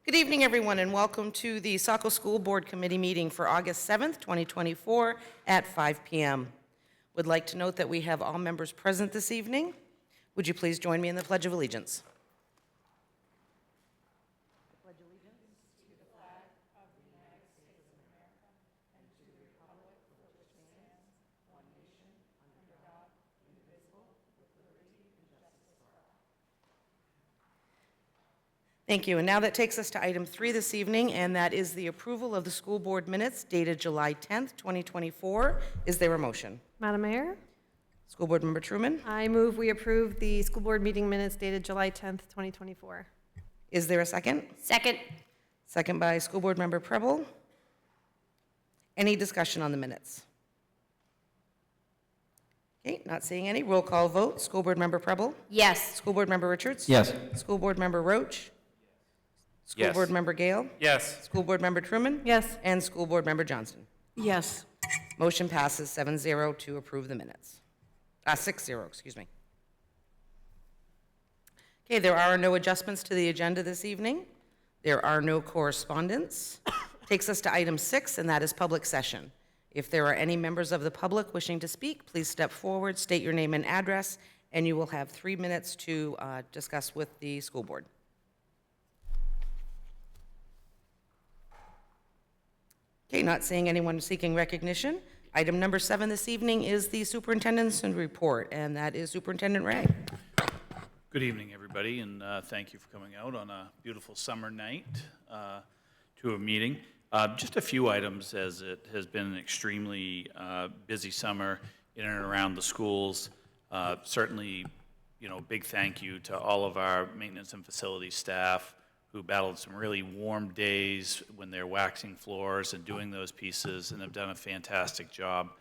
Good evening, everyone, and welcome to the Saco School Board Committee meeting for August 7th, 2024 at 5 p.m. Would like to note that we have all members present this evening. Would you please join me in the Pledge of Allegiance? Thank you. And now that takes us to item 3 this evening, and that is the approval of the school board minutes dated July 10th, 2024. Is there a motion? Madam Mayor, School Board Member Truman. I move we approve the school board meeting minutes dated July 10th, 2024. Is there a second? Second. Second by School Board Member Preble. Any discussion on the minutes? Okay, not seeing any. Roll call vote. School Board Member Preble. Yes. School Board Member Richards. Yes. School Board Member Roach. School Yes. Board Member Gale. Yes. School Board Member Truman. Yes. And School Board Member Johnston. Yes. Motion passes 7-0 to approve the minutes. 6-0, excuse me. Okay, there are no adjustments to the agenda this evening. There are no correspondence. Takes us to item 6, and that is public session. If there are any members of the public wishing to speak, please step forward, state your name and address, and you will have 3 minutes to discuss with the school board. Okay, not seeing anyone seeking recognition. Item number 7 this evening is the superintendent's report, and that is Superintendent Ray. Good evening, everybody, and thank you for coming out on a beautiful summer night to a meeting. Just a few items, as it has been an extremely busy summer in and around the schools. Certainly, big thank you to all of our maintenance and facilities staff who battled some really warm days when they're waxing floors and doing those pieces, and have done a fantastic job.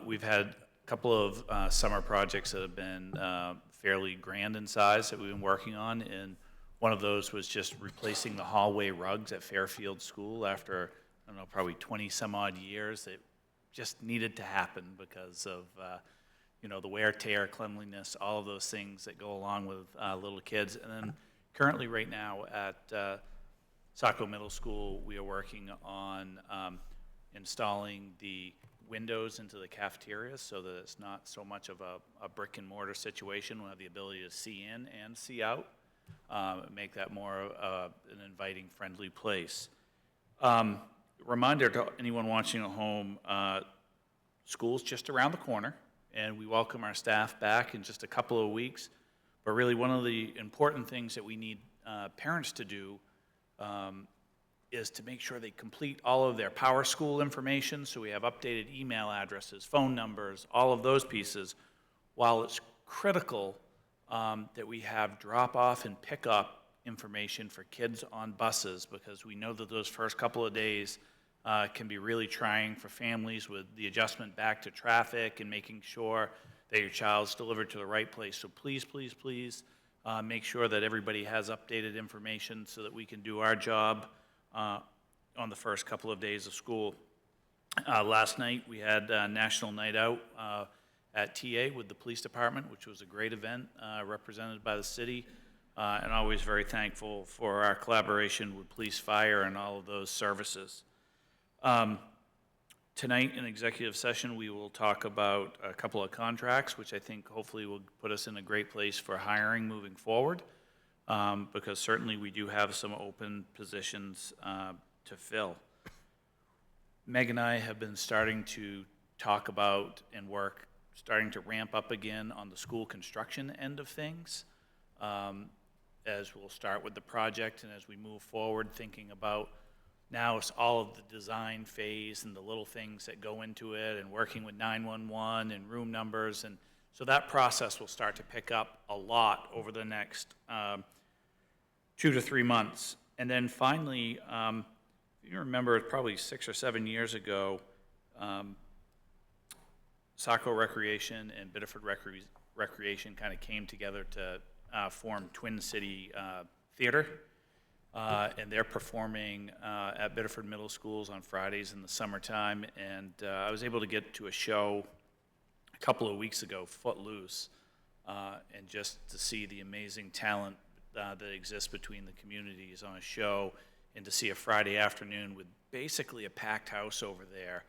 We've had a couple of summer projects that have been fairly grand in size that we've been working on, and one of those was just replacing the hallway rugs at Fairfield School after, I don't know, probably 20 some odd years. It just needed to happen because of the wear, tear, cleanliness, all of those things that go along with little kids. And then currently right now at Saco Middle School, we are working on installing the windows into the cafeterias so that it's not so much of a brick and mortar situation. We'll have the ability to see in and see out, make that more an inviting, friendly place. Reminder to anyone watching at home, school's just around the corner, and we welcome our staff back in just a couple of weeks. But really, one of the important things that we need parents to do is to make sure they complete all of their Power School information, so we have updated email addresses, phone numbers, all of those pieces, while it's critical that we have drop-off and pick-up information for kids on buses, because we know that those first couple of days can be really trying for families with the adjustment back to traffic and making sure that your child's delivered to the right place. So please, please, please make sure that everybody has updated information so that we can do our job on the first couple of days of school. Last night we had National Night Out at TA with the police department, which was a great event represented by the city, and always very thankful for our collaboration with police, fire, and all of those services. Tonight in executive session, we will talk about a couple of contracts, which I think hopefully will put us in a great place for hiring moving forward, because certainly we do have some open positions to fill. Meg and I have been starting to talk about and work, starting to ramp up again on the school construction end of things, as we'll start with the project, and as we move forward thinking about now it's all of the design phase and the little things that go into it, and working with 911 and room numbers. And so that process will start to pick up a lot over the next 2 to 3 months. And then finally, you remember probably 6 or 7 years ago, Saco Recreation and Biddeford Recreation kind of came together to form Twin City Theater. And they're performing at Biddeford Middle Schools on Fridays in the summertime. And I was able to get to a show a couple of weeks ago, Footloose, and just to see the amazing talent that exists between the communities on a show, and to see a Friday afternoon with basically a packed house over there.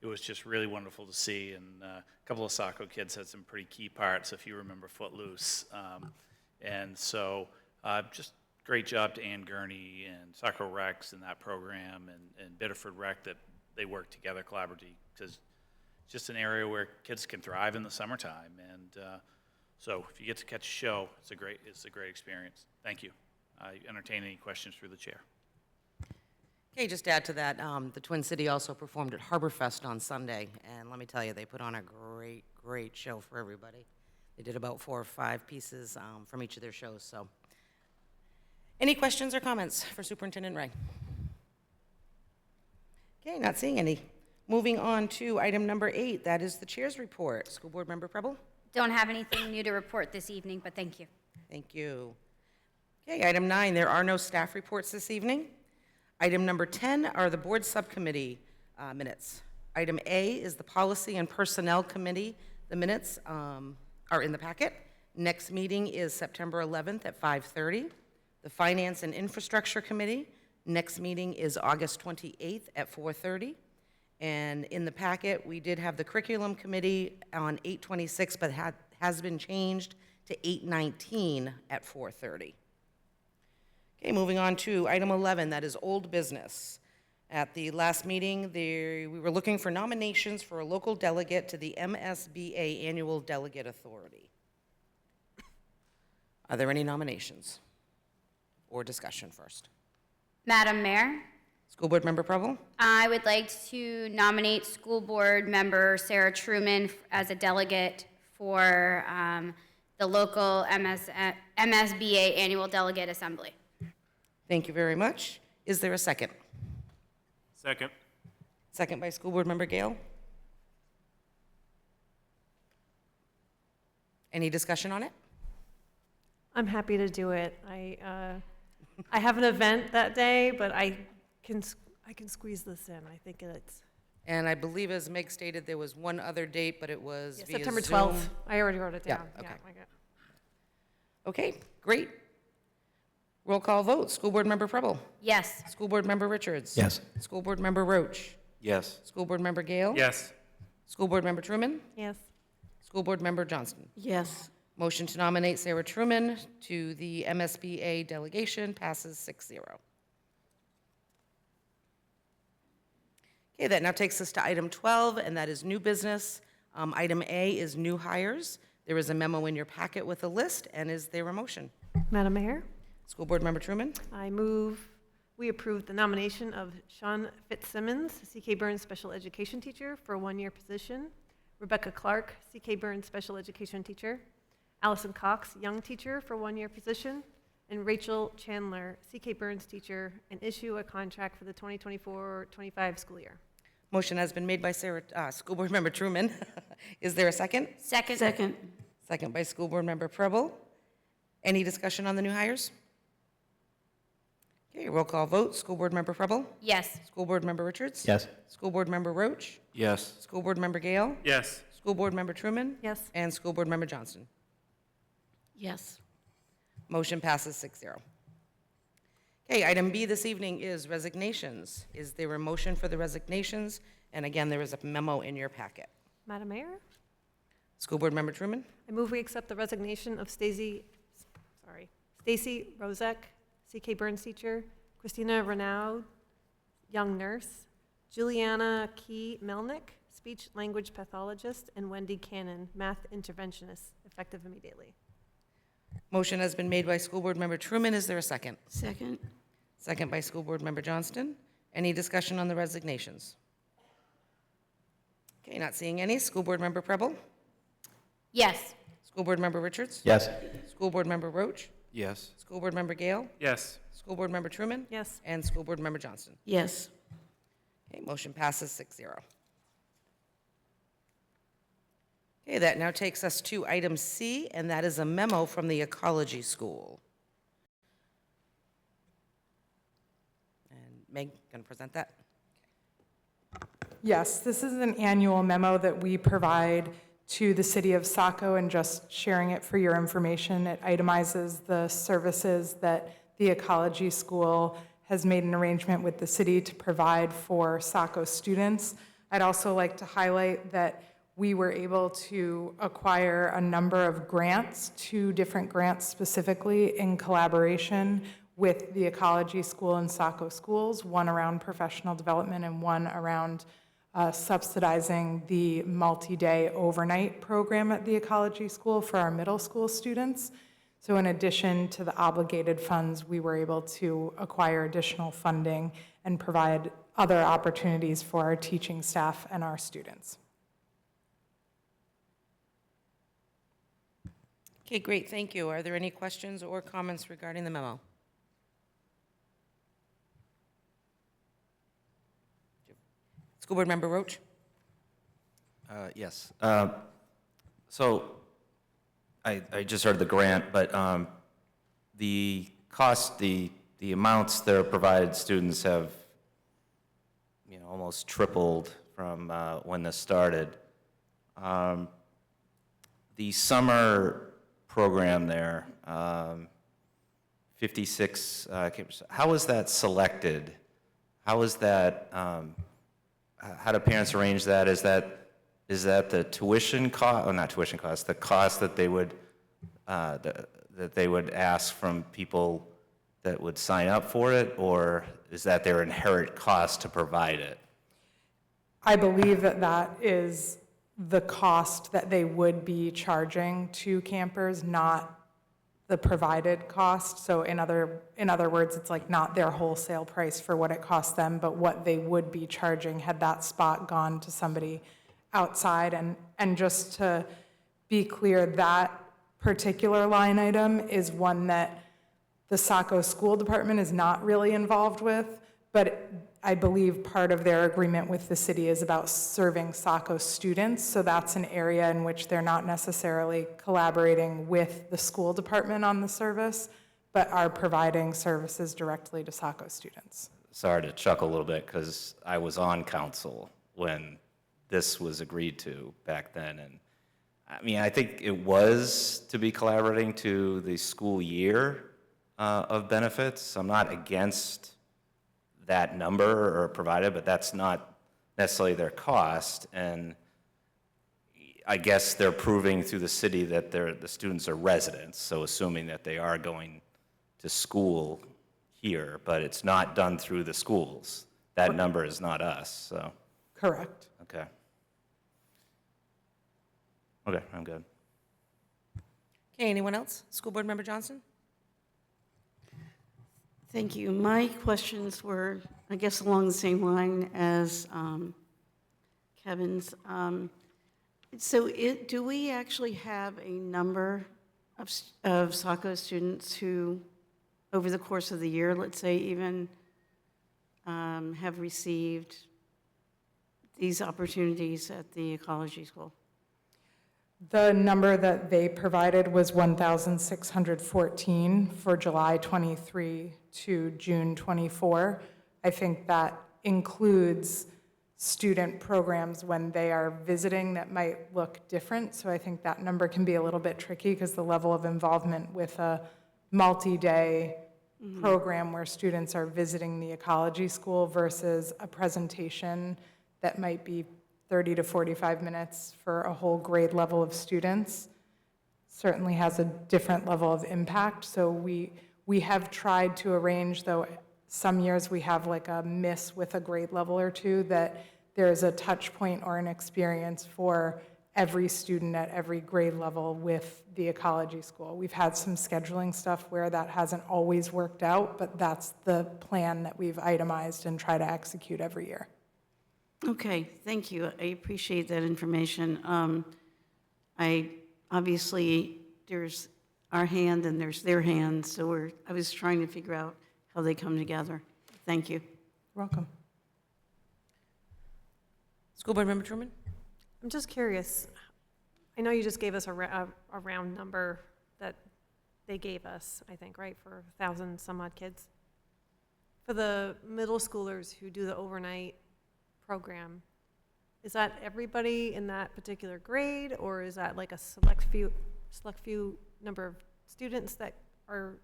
It was just really wonderful to see, and a couple of Saco kids had some pretty key parts, if you remember Footloose. And so just great job to Ann Gurney and Saco Rex and that program, and Biddeford Rec, that they work together collaboratively, because it's just an area where kids can thrive in the summertime. And so if you get to catch a show, it's a great experience. Thank you. I entertain any questions through the chair. Okay, just to add to that, the Twin City also performed at Harborfest on Sunday, and let me tell you, they put on a great show for everybody. They did about 4 or 5 pieces from each of their shows, so. Any questions or comments for Superintendent Ray? Okay, not seeing any. Moving on to item number 8, that is the chair's report. School Board Member Preble? Don't have anything new to report this evening, but thank you. Thank you. Okay, item 9, there are no staff reports this evening. Item number 10 are the board subcommittee minutes. Item A is the Policy and Personnel Committee. The minutes are in the packet. Next meeting is September 11th at 5:30. The Finance and Infrastructure Committee, next meeting is August 28th at 4:30. And in the packet, we did have the Curriculum Committee on 8/26, but has been changed to 8/19 at 4:30. Okay, moving on to item 11, that is old business. At the last meeting, we were looking for nominations for a local delegate to the MSBA Annual Delegate Authority. Are there any nominations or discussion first? Madam Mayor, School Board Member Preble? I would like to nominate School Board Member Sarah Truman as a delegate for the local MSBA Annual Delegate Assembly. Thank you very much. Is there a second? Second. Second by School Board Member Gale. Any discussion on it? I'm happy to do it. I have an event that day, but I can squeeze this in. I think it's And I believe, as Meg stated, there was one other date, but it was via September Zoom. 12th. I already wrote it Yeah, down. okay. I got- Okay, great. Roll call vote. School Board Member Preble? Yes. School Board Member Richards? Yes. School Board Member Roach? Yes. School Board Member Gale? Yes. School Board Member Truman? Yes. School Board Member Johnston? Yes. Motion to nominate Sarah Truman to the MSBA delegation passes 6-0. Okay, that now takes us to item 12, and that is new business. Item A is new hires. There is a memo in your packet with a list, and is there a motion? Madam Mayor, School Board Member Truman? I move we approve the nomination of Sean Fitzsimmons, CK Burns Special Education Teacher, for a 1-year position. Rebecca Clark, CK Burns Special Education Teacher. Allison Cox, Young Teacher, for 1-year position. And Rachel Chandler, CK Burns Teacher, and issue a contract for the 2024-25 school year. Motion has been made by School Board Member Truman. Is there a second? Second. Second. Second by School Board Member Preble. Any discussion on the new hires? Okay, roll call vote. School Board Member Preble? Yes. School Board Member Richards? Yes. School Board Member Roach? Yes. School Board Member Gale? Yes. School Board Member Truman? Yes. And School Board Member Johnston. Yes. Motion passes 6-0. Okay, item B this evening is resignations. Is there a motion for the resignations? And again, there is a memo in your packet. Madam Mayor, School Board Member Truman? I move we accept the resignation of Stacy Rozek, CK Burns Teacher, Christina Renaud, Young Nurse, Juliana Key Melnick, Speech Language Pathologist, and Wendy Cannon, Math Interventionist, effective immediately. Motion has been made by School Board Member Truman. Is there a second? Second. Second by School Board Member Johnston. Any discussion on the resignations? Okay, not seeing any. School Board Member Preble? Yes. School Board Member Richards? Yes. School Board Member Roach? Yes. School Board Member Gale? Yes. School Board Member Truman? Yes. And School Board Member Johnston. Yes. Okay, motion passes 6-0. Okay, that now takes us to item C, and that is a memo from the Ecology School. And Meg, going to present that? Yes, this is an annual memo that we provide to the city of Saco and just sharing it for your information. It itemizes the services that the ecology school has made an arrangement with the city to provide for Saco students. I'd also like to highlight that we were able to acquire a number of grants, 2 different grants specifically in collaboration with the ecology school and Saco schools, one around professional development and one around subsidizing the multi-day overnight program at the ecology school for our middle school students. So in addition to the obligated funds, we were able to acquire additional funding and provide other opportunities for our teaching staff and our students. Okay, great, thank you. Are there any questions or comments regarding the memo? School Board Member Roach? Yes. So I just heard the grant, but the cost, the amounts that are provided students have, almost tripled from when this started. The summer program there, 56, how is that selected? How is that, how do parents arrange that? Is that the tuition cost, or not tuition cost, the cost that they would, that they would ask from people that would sign up for it, or is that their inherent cost to provide it? I believe that that is the cost that they would be charging to campers, not the provided cost. So in other words, it's like not their wholesale price for what it costs them, but what they would be charging had that spot gone to somebody outside. And just to be clear, that particular line item is one that the Saco School Department is not really involved with, but I believe part of their agreement with the city is about serving Saco students, so that's an area in which they're not necessarily collaborating with the school department on the service, but are providing services directly to Saco students. Sorry to chuckle a little bit, because I was on council when this was agreed to back then, and I mean, I think it was to be collaborating to the school year of benefits. I'm not against that number or provided, but that's not necessarily their cost. And I guess they're proving through the city that the students are residents, so assuming that they are going to school here, but it's not done through the schools. That number is not us, so. Correct. Okay. Okay, I'm good. Okay, anyone else? School Board Member Johnson? Thank you. My questions were, I guess, along the same line as Kevin's. Do we actually have a number of Saco students who, over the course of the year, let's say, even have received these opportunities at the ecology school? The number that they provided was 1,614 for July 23 to June 24. I think that includes student programs when they are visiting that might look different. So I think that number can be a little bit tricky because the level of involvement with a multi-day program where students are visiting the ecology school versus a presentation that might be 30 to 45 minutes for a whole grade level of students certainly has a different level of impact. So we have tried to arrange, though some years we have like a miss with a grade level or two, that there's a touch point or an experience for every student at every grade level with the ecology school. We've had some scheduling stuff where that hasn't always worked out, but that's the plan that we've itemized and try to execute every year. Okay, thank you. I appreciate that information. Obviously, there's our hand and there's their hand, so I was trying to figure out how they come together. Thank you. You're welcome. School Board Member Truman? I'm just curious. I know you just gave us a round number that they gave us, I think, right, for 1,000 some odd kids. For the middle schoolers who do the overnight program, Is that everybody in that particular grade, or is that like a select few number of students that are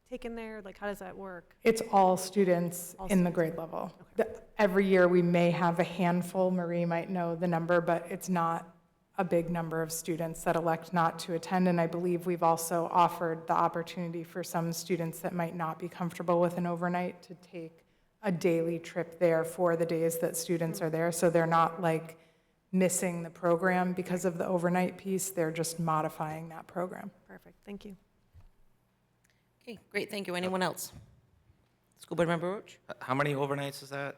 taken there? Like, how does that work? It's all students All in the students. grade level. Every year, we may have a handful, Marie might know the number, but it's not a big number of students that elect not to attend. And I believe we've also offered the opportunity for some students that might not be comfortable with an overnight to take a daily trip there for the days that students are there. So they're not like missing the program because of the overnight piece. They're just modifying that program. Perfect, thank you. Okay, great, thank you. Anyone else? School Board Member Roach? How many overnights is that?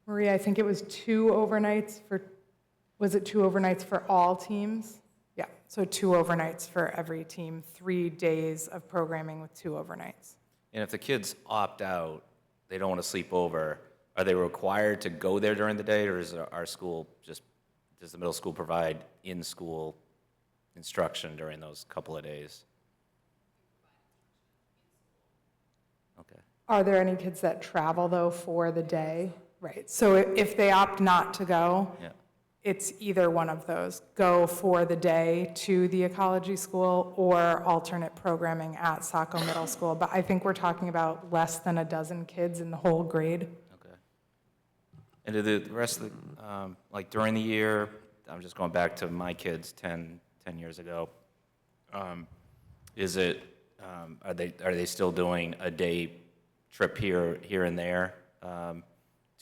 Maria, I think it was was it 2 overnights for all teams? Yeah, so 2 overnights for every team, 3 days of programming with 2 overnights. And if the kids opt out, they don't want to sleep over, are they required to go there during the day, or is our school just, does the middle school provide in-school instruction during those couple of days? Okay. Are there any kids that travel, though, for the day? Right, so if they opt not to go, Yeah. it's either one of those. Go for the day to the ecology school or alternate programming at Saco Middle School. But I think we're talking about less than a dozen kids in the whole grade. Okay. And do the rest of the, like during the year, I'm just going back to my kids 10 years ago, is it, are they still doing a day trip here and there to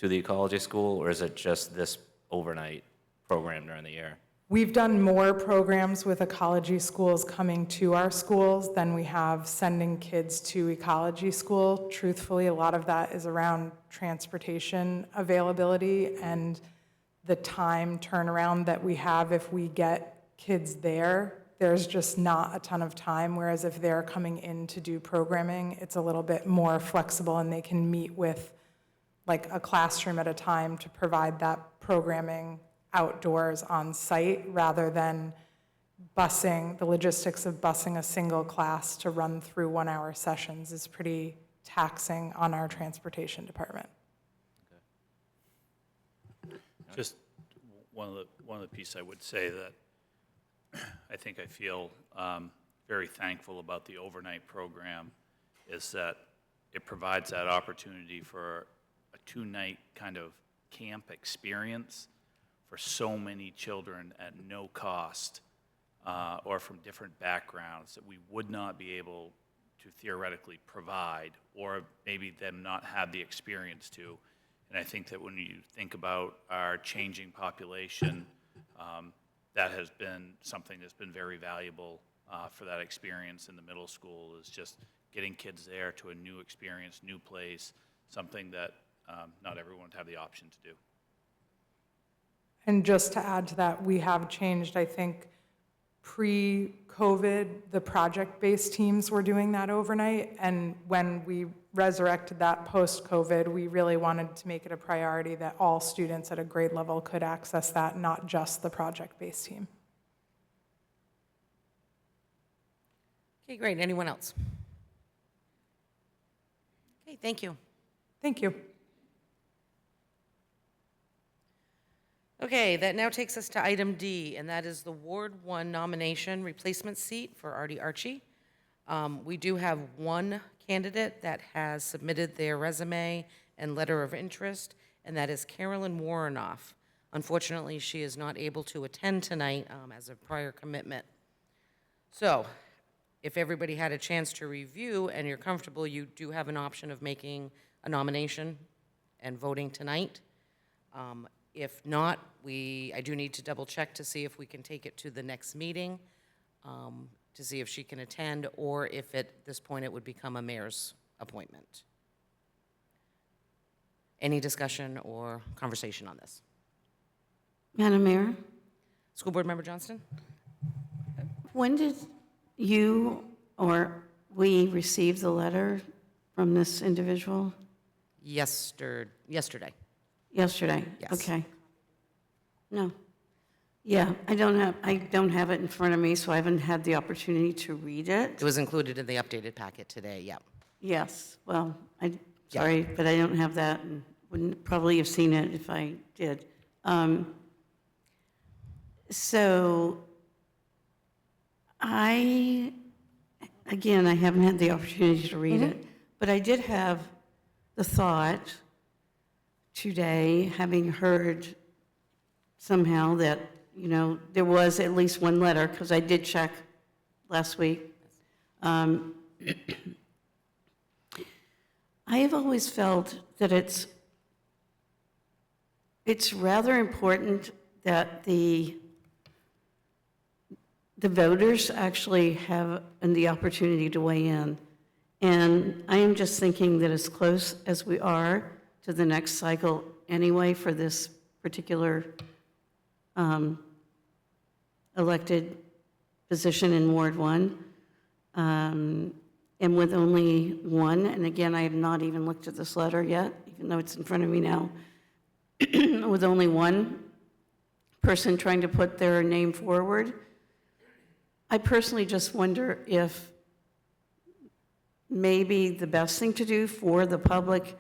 the ecology school, or is it just this overnight program during the year? We've done more programs with ecology schools coming to our schools than we have sending kids to ecology school. Truthfully, a lot of that is around transportation availability and the time turnaround that we have if we get kids there. There's just not a ton of time, whereas if they're coming in to do programming, it's a little bit more flexible and they can meet with like a classroom at a time to provide that programming outdoors on site rather than busing, the logistics of busing a single class to run through 1-hour sessions is pretty taxing on our transportation department. Just one of the pieces I would say that I think I feel very thankful about the overnight program is that it provides that opportunity for a 2-night kind of camp experience for so many children at no cost or from different backgrounds that we would not be able to theoretically provide, or maybe them not have the experience to. And I think that when you think about our changing population, that has been something that's been very valuable for that experience in the middle school, is just getting kids there to a new experience, new place, something that not everyone would have the option to do. And just to add to that, we have changed, I think, pre-COVID, the project-based teams were doing that overnight. And when we resurrected that post-COVID, we really wanted to make it a priority that all students at a grade level could access that, not just the project-based team. Okay, great. Anyone else? Okay, thank you. Thank you. Okay, that now takes us to item D, and that is the Ward 1 nomination replacement seat for Artie Archie. We do have one candidate that has submitted their resume and letter of interest, and that is Carolyn Warrenoff. Unfortunately, she is not able to attend tonight as a prior commitment. So, if everybody had a chance to review and you're comfortable, you do have an option of making a nomination and voting tonight. If not, I do need to double check to see if we can take it to the next meeting, to see if she can attend, or if at this point it would become a mayor's appointment. Any discussion or conversation on this? Madam Mayor, School Board Member Johnston? when did you or we receive the letter from this individual? Yesterday. Yesterday? Yes. Okay. No. Yeah, I don't have it in front of me, so I haven't had the opportunity to read it. It was included in the updated packet today, yeah. Yes, well, Yeah. sorry, but I don't have that and wouldn't probably have seen it if I did. So again, I haven't had the opportunity to read it, but I did have the thought today, having heard somehow that, there was at least one letter, because I did check last week. I have always felt that it's rather important that the voters actually have the opportunity to weigh in. And I am just thinking that as close as we are to the next cycle anyway for this particular elected position in Ward 1, and with only one, and again, I have not even looked at this letter yet, even though it's in front of me now, with only one person trying to put their name forward, I personally just wonder if maybe the best thing to do for the public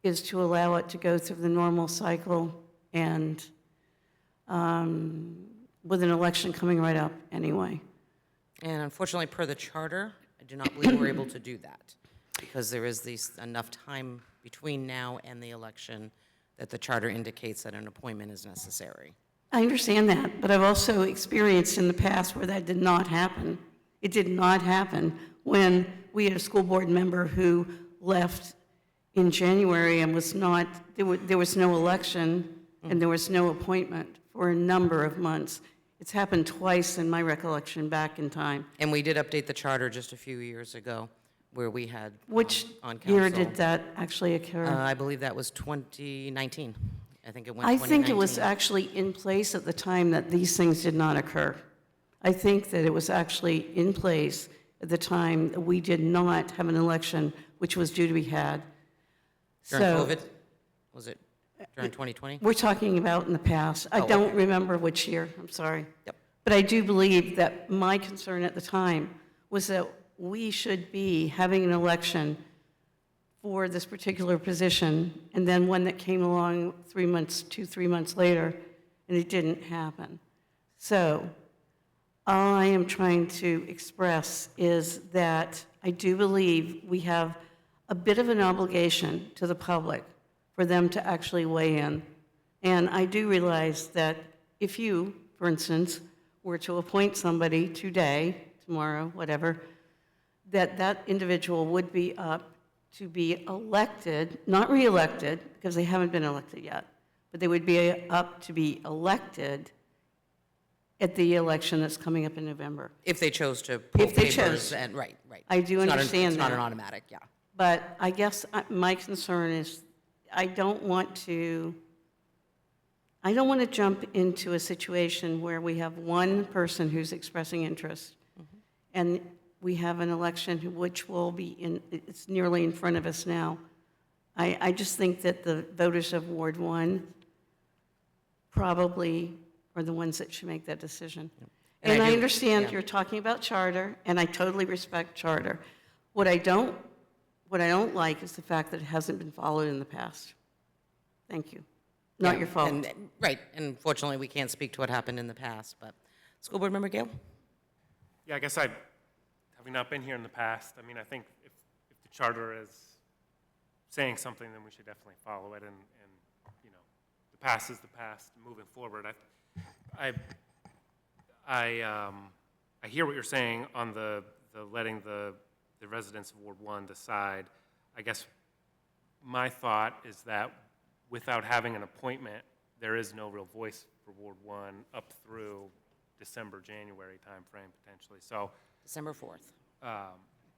is to allow it to go through the normal cycle and with an election coming right up anyway. And unfortunately, per the charter, I do not believe we're able to do that because there is enough time between now and the election that the charter indicates that an appointment is necessary. I understand that, but I've also experienced in the past where that did not happen. It did not happen when we had a school board member who left in January and was not, there was no election and there was no appointment for a number of months. It's happened twice in my recollection back in time. And we did update the charter just a few years ago where we had Which on council. year did that actually occur? I believe that was 2019. I think it went I think it was 2019. actually in place at the time that these things did not occur. I think that it was actually in place at the time that we did not have an election, which was due to be had. During So- COVID? Was it during 2020? We're talking about in the past. I Oh, don't okay. remember which year, I'm sorry. Yep. But I do believe that my concern at the time was that we should be having an election for this particular position, and then one that came along 3 months later, and it didn't happen. So all I am trying to express is that I do believe we have a bit of an obligation to the public for them to actually weigh in. And I do realize that if you, for instance, were to appoint somebody today, tomorrow, whatever, that individual would be up to be elected, not reelected, because they haven't been elected yet, but they would be up to be elected at the election that's coming up in November. If they chose to pull If they papers chose. and, right. I do It's not understand It's not an that. automatic, yeah. But I guess my concern is I don't want to jump into a situation where we have one person who's expressing interest, and we have an election which will be it's nearly in front of us now. I just think that the voters of Ward 1 probably are the ones that should make that decision. And And I I do- understand yeah. you're talking about charter, and I totally respect charter. What I don't like is the fact that it hasn't been followed in the past. Thank you. Not Yeah, your fault. Right, and unfortunately, we can't speak to what happened in the past, but, School Board Member Gale? Yeah, I guess having not been here in the past, I mean, I think if the charter is saying something, then we should definitely follow it, and the past is the past, moving forward. I hear what you're saying on the letting the residents of Ward 1 decide. I guess my thought is that without having an appointment, there is no real voice for Ward 1 up through December, January timeframe potentially. So December 4th.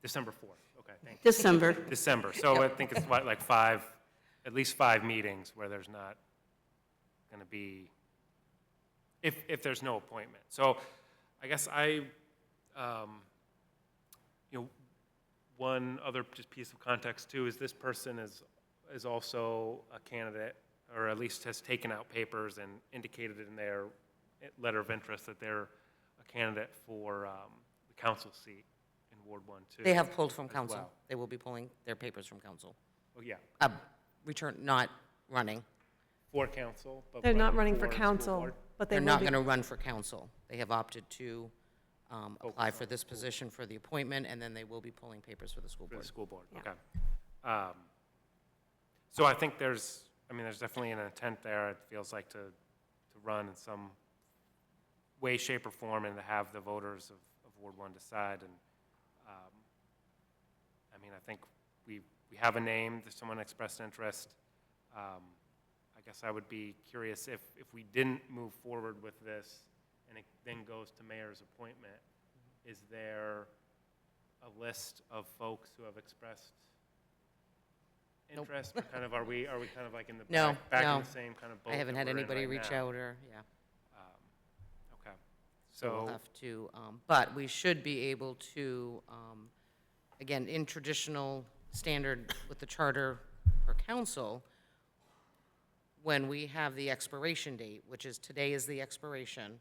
December 4th, okay, thank you. December. December, so I think it's what, like at least five meetings where there's not going to be, if there's no appointment. So I guess one other just piece of context too is this person is also a candidate, or at least has taken out papers and indicated in their letter of interest that they're a candidate for the council seat in Ward 1 too. They have pulled from as council. well. They will be pulling their papers from council. Oh, yeah. Not running. for council, but. They're not running running for school council, board. but they They're will not be. going to run for council. They have opted to apply for this position for the appointment, and then they will be pulling papers for the school For the board. school board, Yeah. okay. So I think there's definitely an intent there, it feels like, to run in some way, shape, or form, and to have the voters of Ward 1 decide, and, I think we have a name, there's someone expressed interest. I guess I would be curious if we didn't move forward with this, and it then goes to mayor's appointment, is there a list of folks who have expressed Nope. interest? Or kind of, are we kind of like in the No, back no. in the same kind of boat I haven't that had we're in anybody right reach now? out or, yeah. Okay. So we'll So, have to, but we should be able to, again, in traditional standard with the charter for council, when we have the expiration date, which is today is the expiration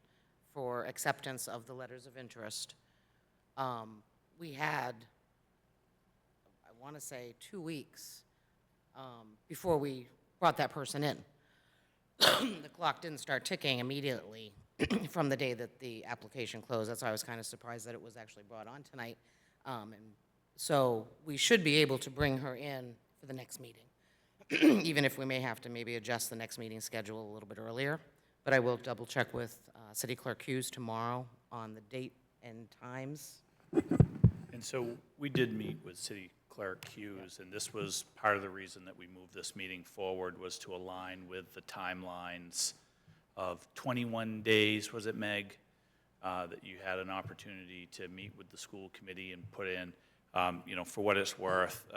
for acceptance of the letters of interest, we had, I want to say, 2 weeks before we brought that person in. The clock didn't start ticking immediately from the day that the application closed. That's why I was kind of surprised that it was actually brought on tonight. And so we should be able to bring her in for the next meeting, even if we may have to maybe adjust the next meeting schedule a little bit earlier. But I will double check with City Clerk Hughes tomorrow on the date and times. And so we did meet with City Clerk Hughes, and this was part of the reason that we moved this meeting forward, was to align with the timelines of 21 days, was it, Meg? That you had an opportunity to meet with the school committee and put in, for what it's worth,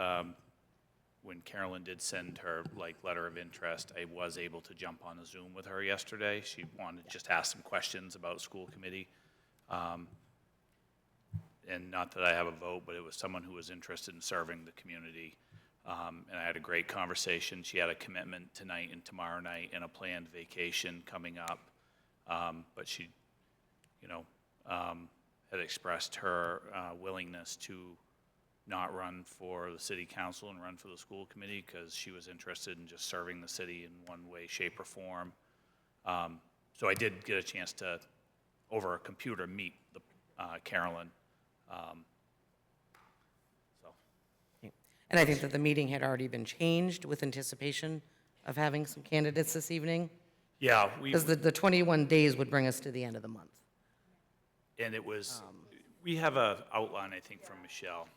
when Carolyn did send her, letter of interest, I was able to jump on a Zoom with her yesterday. She wanted to just ask some questions about school committee. And not that I have a vote, but it was someone who was interested in serving the community. And I had a great conversation. She had a commitment tonight and tomorrow night and a planned vacation coming up. But she, had expressed her willingness to not run for the city council and run for the school committee because she was interested in just serving the city in one way, shape, or form. So I did get a chance to, over a computer, meet Carolyn. And I think that the meeting had already been changed with anticipation of having some candidates this evening, Yeah, because the 21 days would bring us to the end of the month. and it was, we have a outline, I think, from Michelle.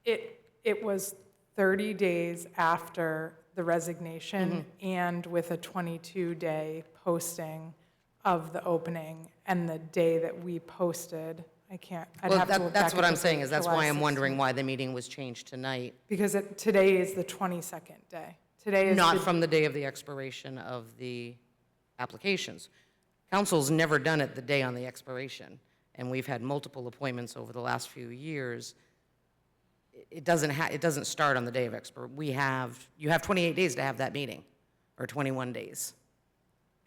It was 30 days after the resignation and with a 22-day posting of the opening, and the day that we posted, I'd Well, have to look back that's what at I'm the saying, date, is that's July why I'm 16th. wondering why the meeting was changed tonight, Because today is the 22nd day. Today is not the- from the day of the expiration of the applications. Council's never done it the day on the expiration, and we've had multiple appointments over the last few years. It doesn't start on the day of you have 28 days to have that meeting, or 21 days.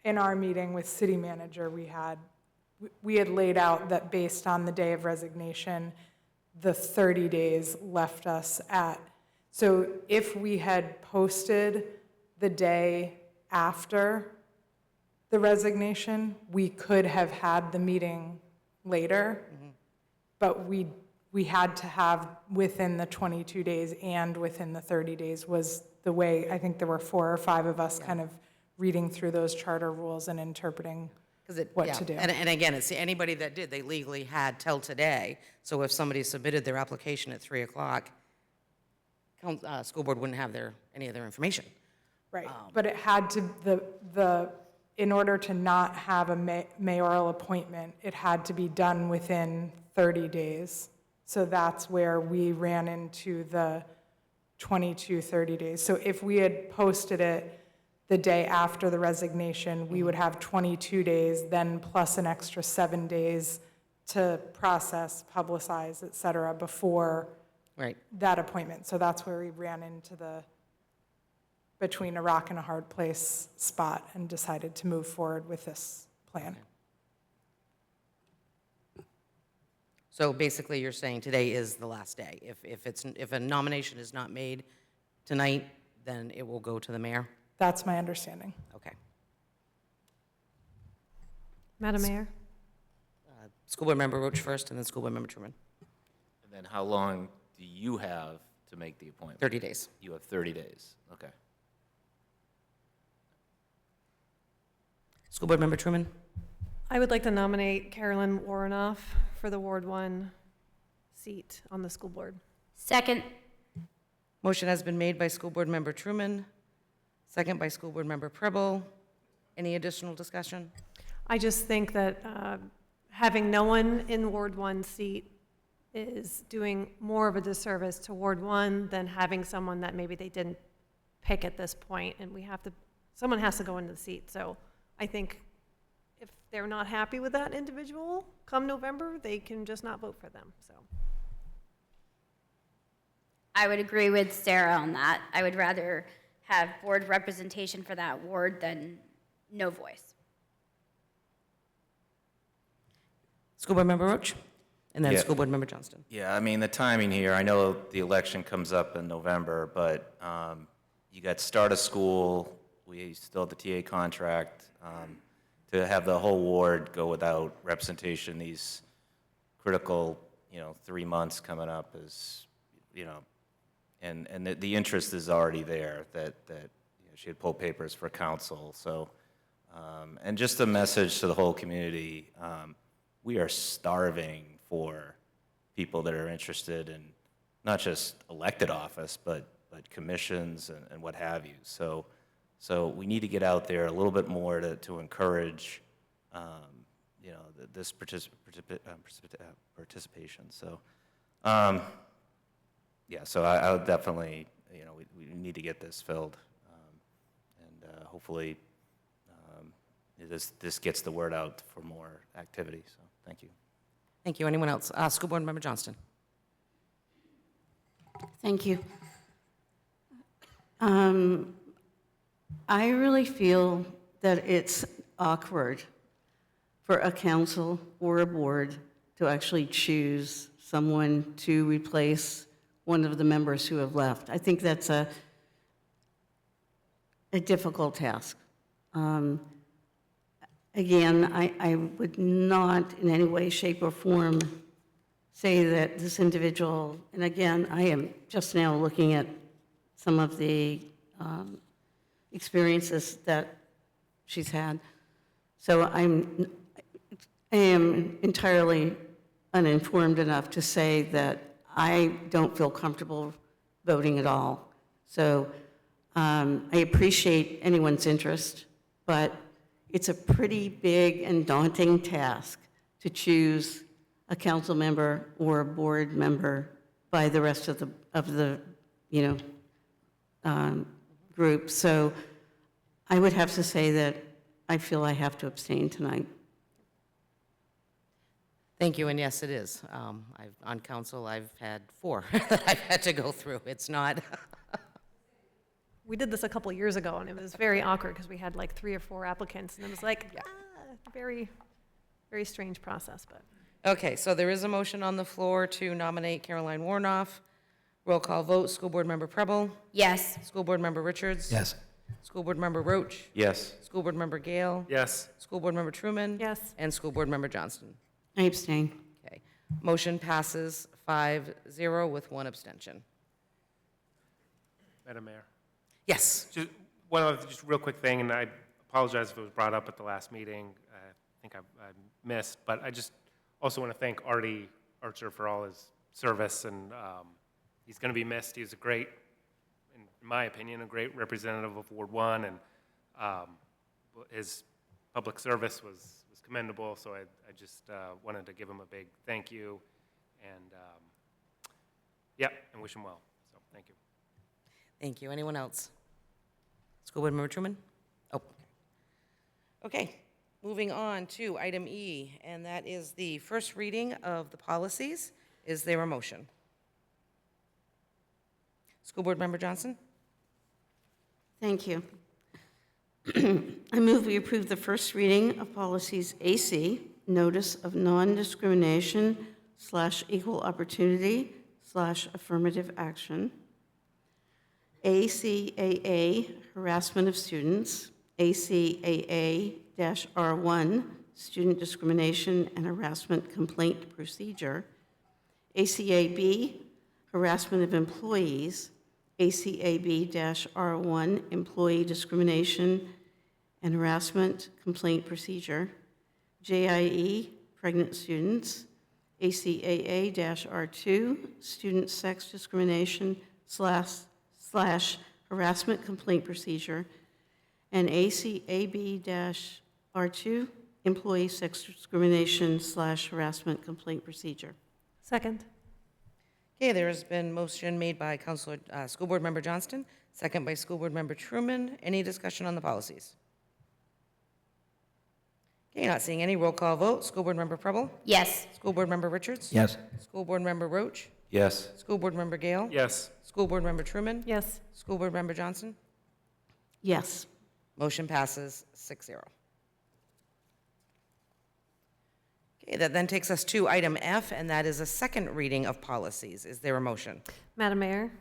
In our meeting with city manager, we had laid out that based on the day of resignation, the 30 days left us at, so if we had posted the day after the resignation, we could have had the meeting later, but we had to have within the 22 days and within the 30 days was the way, I think there were 4 or 5 of us kind of reading through those charter rules and interpreting what to do. And again, it's anybody that did, they legally had till today. So if somebody submitted their application at 3 o'clock, school board wouldn't have any of their information. Right, but it had to, in order to not have a mayoral appointment, it had to be done within 30 days. So that's where we ran into the 30 days. So if we had posted it the day after the resignation, we would have 22 days, then plus an extra 7 days to process, publicize, et cetera, before Right. that appointment. So that's where we ran into between a rock and a hard place spot and decided to move forward with this plan. So basically, you're saying today is the last day. If a nomination is not made tonight, then it will go to the mayor? That's my understanding. Okay. Madam Mayor? School Board Member Roach first, and then School Board Member Truman. And then how long do you have to make the appointment? 30 days. You have 30 days, okay. School Board Member Truman. I would like to nominate Carolyn Warnoff for the Ward 1 seat on the school board. Second. Motion has been made by School Board Member Truman, second by School Board Member Preble. Any additional discussion? I just think that having no one in Ward 1 seat is doing more of a disservice to Ward 1 than having someone that maybe they didn't pick at this point, and someone has to go into the seat. So I think if they're not happy with that individual, come November, they can just not vote for them, so. I would agree with Sarah on that. I would rather have board representation for that ward than no voice. School Board Member Roach, and then Yeah. School Board Member Johnston. Yeah, I mean, the timing here, I know the election comes up in November, but you got start of school, we still have the TA contract. To have the whole ward go without representation, these critical, 3 months coming up is, and the interest is already there that she had pulled papers for council, so, and just a message to the whole community, we are starving for people that are interested in not just elected office, but commissions and what have you. So we need to get out there a little bit more to encourage, this participation. So, yeah, so I would definitely, we need to get this filled. And hopefully this gets the word out for more activity. So thank you. Thank you. Anyone else? School Board Member Johnston. Thank you. I really feel that it's awkward for a council or a board to actually choose someone to replace one of the members who have left. I think that's a difficult task. Again, I would not in any way, shape, or form say that this individual, and again, I am just now looking at some of the experiences that she's had. So I am entirely uninformed enough to say that I don't feel comfortable voting at all. So I appreciate anyone's interest, but it's a pretty big and daunting task to choose a council member or a board member by the rest of the group. So I would have to say that I feel I have to abstain tonight. Thank you, and yes, it is. On council, I've had 4 that I've had to go through. It's not, We did this a couple years ago, and it was very awkward because we had like 3 or 4 applicants, and it was like, very, very strange process, but. okay, so there is a motion on the floor to nominate Caroline Warnoff. Roll call vote, School Board Member Preble, Yes. School Board Member Richards. Yes. School Board Member Roach, Yes. School Board Member Gale, Yes. School Board Member Truman. Yes. And School Board Member Johnston. I abstain. Okay, motion passes 5-0 with 1 abstention. Madam Mayor. Yes, Just one other, just real quick thing, and I apologize if it was brought up at the last meeting. I think I missed, but I just also want to thank Artie Archer for all his service, and he's going to be missed. He's a great, in my opinion, a great representative of Ward 1, and his public service was commendable, so I just wanted to give him a big thank you, and and wish him well. So thank you. thank you. Anyone else? School Board Member Truman? Oh, okay. Moving on to item E, and that is the first reading of the policies. Is there a motion? School Board Member Johnson? Thank you. I move we approve the first reading of policies AC, Notice of Non-Discrimination/Equal Opportunity/Affirmative Action, ACAA, Harassment of Students, ACAA-R1, Student Discrimination and Harassment Complaint Procedure. ACAB, Harassment of Employees. ACAB-R1, Employee Discrimination and Harassment Complaint Procedure. JIE, Pregnant Students. ACAA-R2, Student Sex Discrimination slash Harassment Complaint Procedure. And ACAB-R2, Employee Sex Discrimination slash Harassment Complaint Procedure. Second. Okay, there's been motion made by School Board Member Johnston, second by School Board Member Truman. Any discussion on the policies? Okay, not seeing any. Roll call vote. School Board Member Preble? Yes. School Board Member Richards? Yes. School Board Member Roach? Yes. School Board Member Gale? Yes. School Board Member Truman? Yes. School Board Member Johnson? Yes. Motion passes 6-0. Okay, that then takes us to item F, and that is a second reading of policies. Is there a motion? Madam Mayor,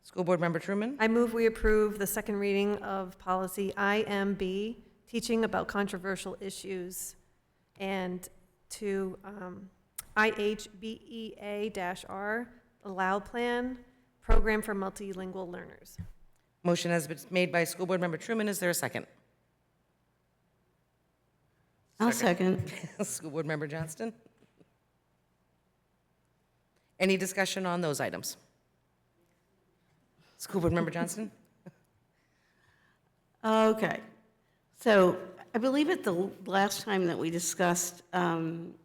School Board Member Truman? I move we approve the second reading of policy IMB, teaching about controversial issues, and to IHBEA-R, Allow Plan, Program for Multilingual Learners. Motion has been made by School Board Member Truman. Is there a second? I'll second. School Board Member Johnston? Any discussion on those items? School Board Member Johnston? Okay. So I believe at the last time that we discussed IMB,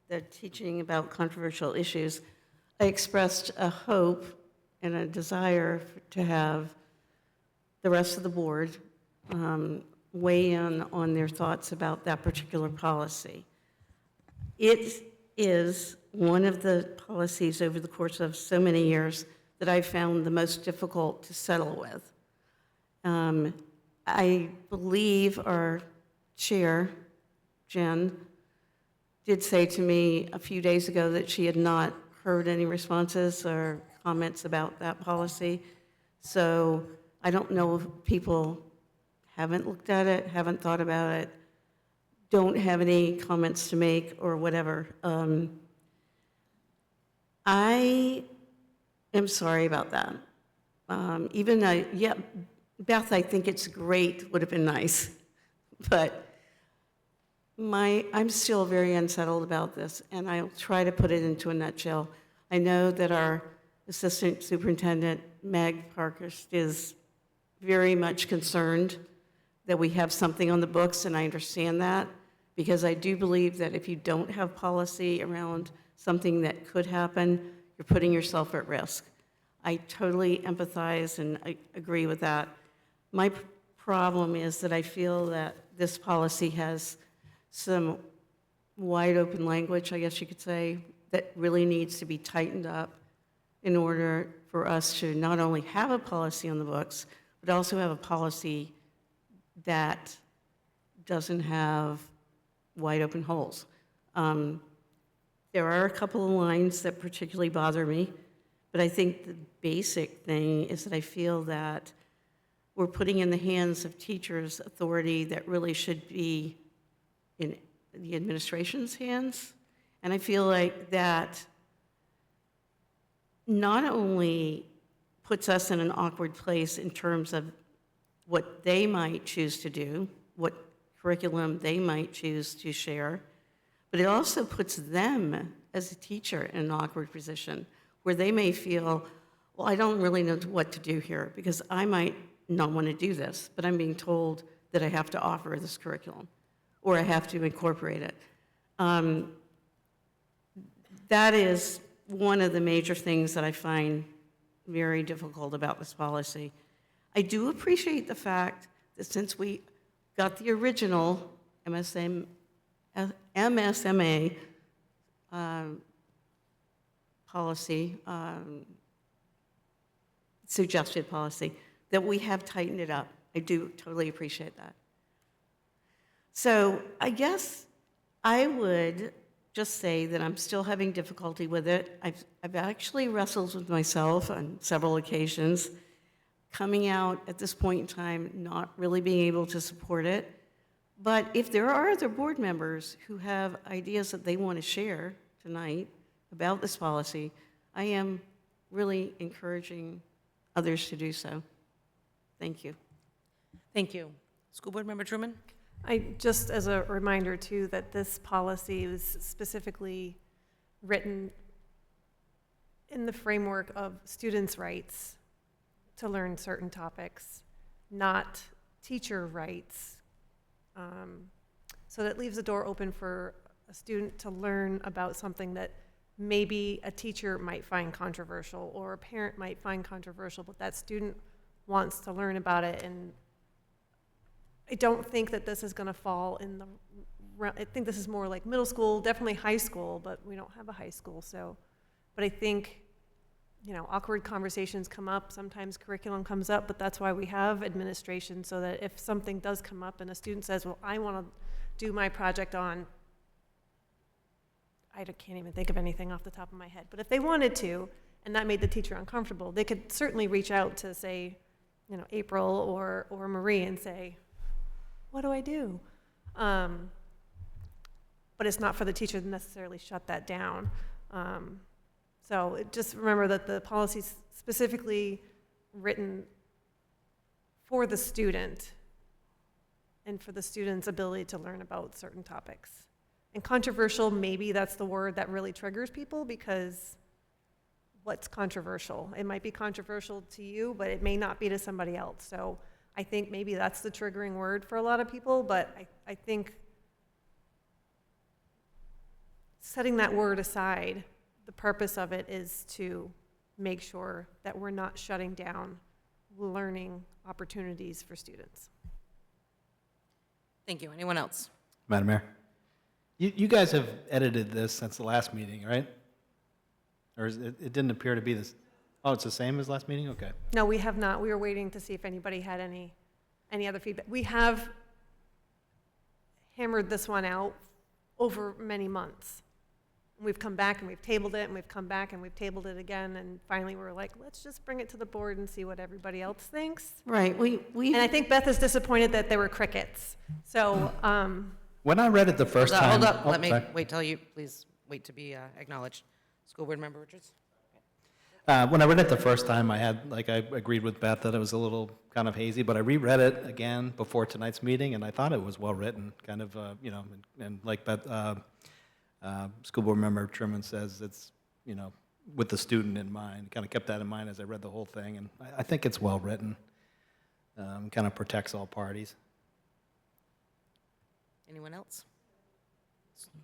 the teaching about controversial issues, I expressed a hope and a desire to have the rest of the board weigh in on their thoughts about that particular policy. It is one of the policies over the course of so many years that I've found the most difficult to settle with. I believe our chair, Jen, did say to me a few days ago that she had not heard any responses or comments about that policy. So I don't know if people haven't looked at it, haven't thought about it, don't have any comments to make or whatever. I am sorry about that. Yeah, Beth, I think it's great, would have been nice, but I'm still very unsettled about this, and I'll try to put it into a nutshell. I know that our Assistant Superintendent, Meg Parkhurst, is very much concerned that we have something on the books, and I understand that, because I do believe that if you don't have policy around something that could happen, you're putting yourself at risk. I totally empathize and I agree with that. My problem is that I feel that this policy has some wide open language, I guess you could say, that really needs to be tightened up in order for us to not only have a policy on the books, but also have a policy that doesn't have wide open holes. There are a couple of lines that particularly bother me, but I think the basic thing is that I feel that we're putting in the hands of teachers authority that really should be in the administration's hands. And I feel like that not only puts us in an awkward place in terms of what they might choose to do, what curriculum they might choose to share, but it also puts them as a teacher in an awkward position where they may feel, well, I don't really know what to do here because I might not want to do this, but I'm being told that I have to offer this curriculum or I have to incorporate it. That is one of the major things that I find very difficult about this policy. I do appreciate the fact that since we got the original MSMA policy, suggested policy, that we have tightened it up. I do totally appreciate that. So I guess I would just say that I'm still having difficulty with it. I've actually wrestled with myself on several occasions, coming out at this point in time not really being able to support it, But if there are other board members who have ideas that they want to share tonight about this policy, I am really encouraging others to do so. Thank you. Thank you. School Board Member Truman? Just as a reminder too, that this policy was specifically written in the framework of students' rights to learn certain topics, not teacher rights. So that leaves the door open for a student to learn about something that maybe a teacher might find controversial or a parent might find controversial, but that student wants to learn about it. And I don't think that this is going to fall in the, I think this is more like middle school, definitely high school, but we don't have a high school. So, but I think, you know, awkward conversations come up, sometimes curriculum comes up, but that's why we have administration, so that if something does come up and a student says, well, I want to do my project on, can't even think of anything off the top of my head, but if they wanted to, and that made the teacher uncomfortable, they could certainly reach out to, say, you know, April or Marie and say, what do I do? But it's not for the teacher to necessarily shut that down. So just remember that the policy is specifically written for the student and for the student's ability to learn about certain topics. And controversial, maybe that's the word that really triggers people, because what's controversial? It might be controversial to you, but it may not be to somebody else. So I think maybe that's the triggering word for a lot of people, but I think setting that word aside, the purpose of it is to make sure that we're not shutting down learning opportunities for students. Thank you. Anyone else? Madam Mayor, you guys have edited this since the last meeting, right? Or it didn't appear to be this? Oh, it's the same as last meeting? Okay. No, we have not. We were waiting to see if anybody had any other feedback. We have hammered this one out over many months. We've come back and we've tabled it, and we've come back and we've tabled it again, and finally we're like, let's just bring it to the board and see what everybody else thinks. Right, And I think Beth is disappointed that there were crickets. So, When I read it the first time. Hold up. Oh, Let me sorry. wait till you, please wait to be acknowledged. School Board Member Richards? When I read it the first time, I agreed with Beth that it was a little kind of hazy, but I reread it again before tonight's meeting, and I thought it was well written, kind of, you know, and like Beth, School Board Member Truman says, it's, you know, with the student in mind. Kind of kept that in mind as I read the whole thing, and I think it's well written. Kind of protects all parties. Anyone else?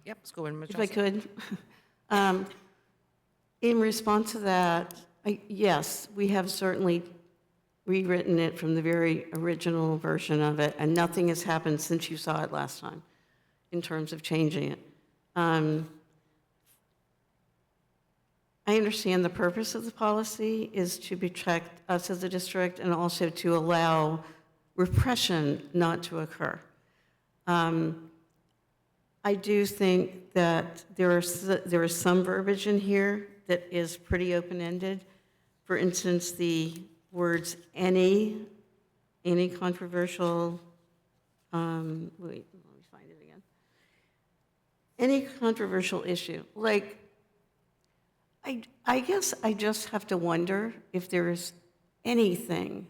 Yep, School Board Member if I Johnson. could. In response to that, yes, we have certainly rewritten it from the very original version of it, and nothing has happened since you saw it last time in terms of changing it. I understand the purpose of the policy is to protect us as a district and also to allow repression not to occur. I do think that there is some verbiage in here that is pretty open-ended. For instance, the words any controversial, wait, let me find it again. Any controversial issue, like, I guess I just have to wonder if there's anything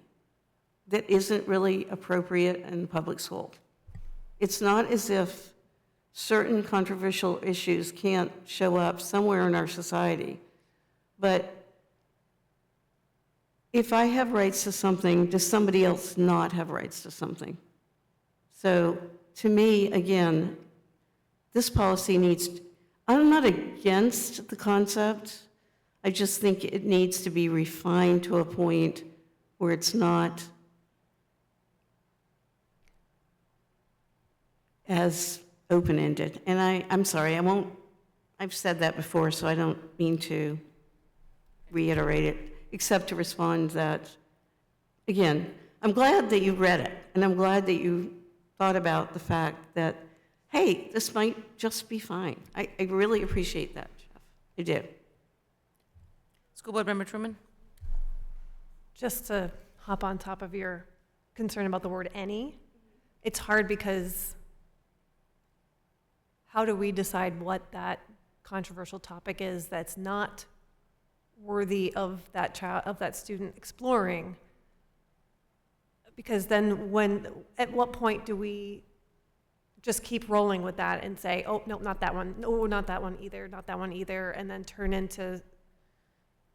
that isn't really appropriate in public school. It's not as if certain controversial issues can't show up somewhere in our society, but if I have rights to something, does somebody else not have rights to something? So to me, again, this policy needs, I'm not against the concept, I just think it needs to be refined to a point where it's not as open-ended. And I'm sorry, I've said that before, so I don't mean to reiterate it, except to respond that, again, I'm glad that you read it, and I'm glad that you thought about the fact that, hey, this might just be fine. I really appreciate that, Jeff. I do. School Board Member Truman? just to hop on top of your concern about the word any, it's hard because how do we decide what that controversial topic is that's not worthy of that child, of that student exploring? Because then at what point do we just keep rolling with that and say, oh, no, not that one, no, not that one either, not that one either, and then turn into,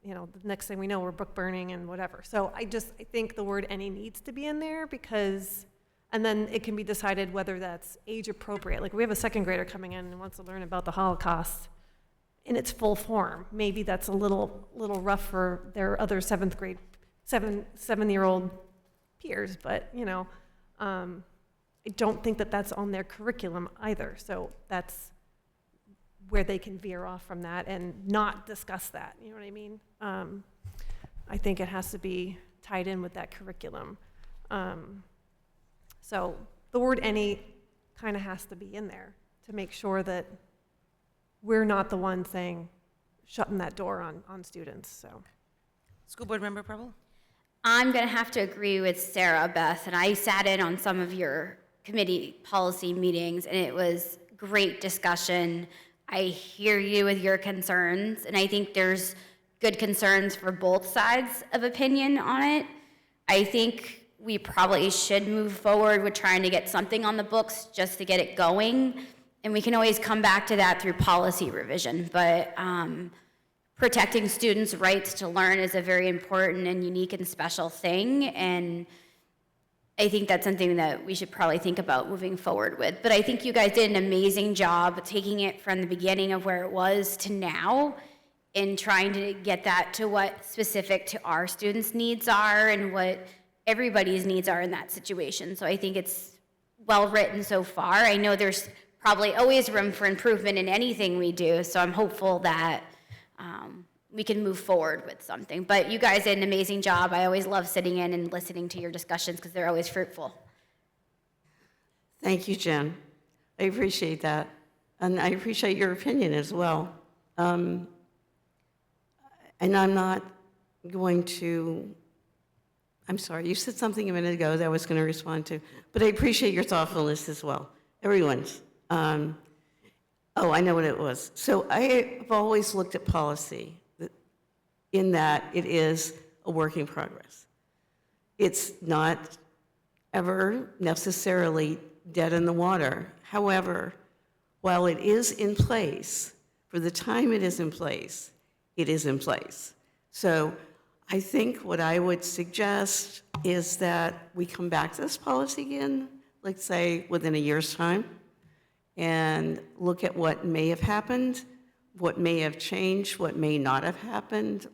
the next thing we know, we're book burning and whatever. So I think the word any needs to be in there because, and then it can be decided whether that's age appropriate. Like we have a second grader coming in and wants to learn about the Holocaust in its full form. Maybe that's a little rough for their other seven-year-old peers, but I don't think that that's on their curriculum either. So that's where they can veer off from that and not discuss that. You know what I mean? I think it has to be tied in with that curriculum. So the word any kind of has to be in there to make sure that we're not the one saying, shutting that door on students, so. School Board Member Preble? I'm going to have to agree with Sarah, Beth, and I sat in on some of your committee policy meetings, and it was great discussion. I hear you with your concerns, and I think there's good concerns for both sides of opinion on it. I think we probably should move forward with trying to get something on the books just to get it going, and we can always come back to that through policy revision, but protecting students' rights to learn is a very important and unique and special thing, and I think that's something that we should probably think about moving forward with. But I think you guys did an amazing job taking it from the beginning of where it was to now and trying to get that to what specific to our students' needs are and what everybody's needs are in that situation. So I think it's well written so far. I know there's probably always room for improvement in anything we do, so I'm hopeful that we can move forward with something. But you guys did an amazing job. I always love sitting in and listening to your discussions because they're always fruitful. Thank you, Jen. I appreciate that. And I appreciate your opinion as well. And I'm not going to, I'm sorry, you said something a minute ago that I was going to respond to, but I appreciate your thoughtfulness as well. Everyone's. Oh, I know what it was. So I have always looked at policy in that it is a work in progress. It's not ever necessarily dead in the water. However, while it is in place, for the time it is in place, it is in place. So I think what I would suggest is that we come back to this policy again, let's say within a year's time, and look at what may have happened, what may have changed, what may not have happened,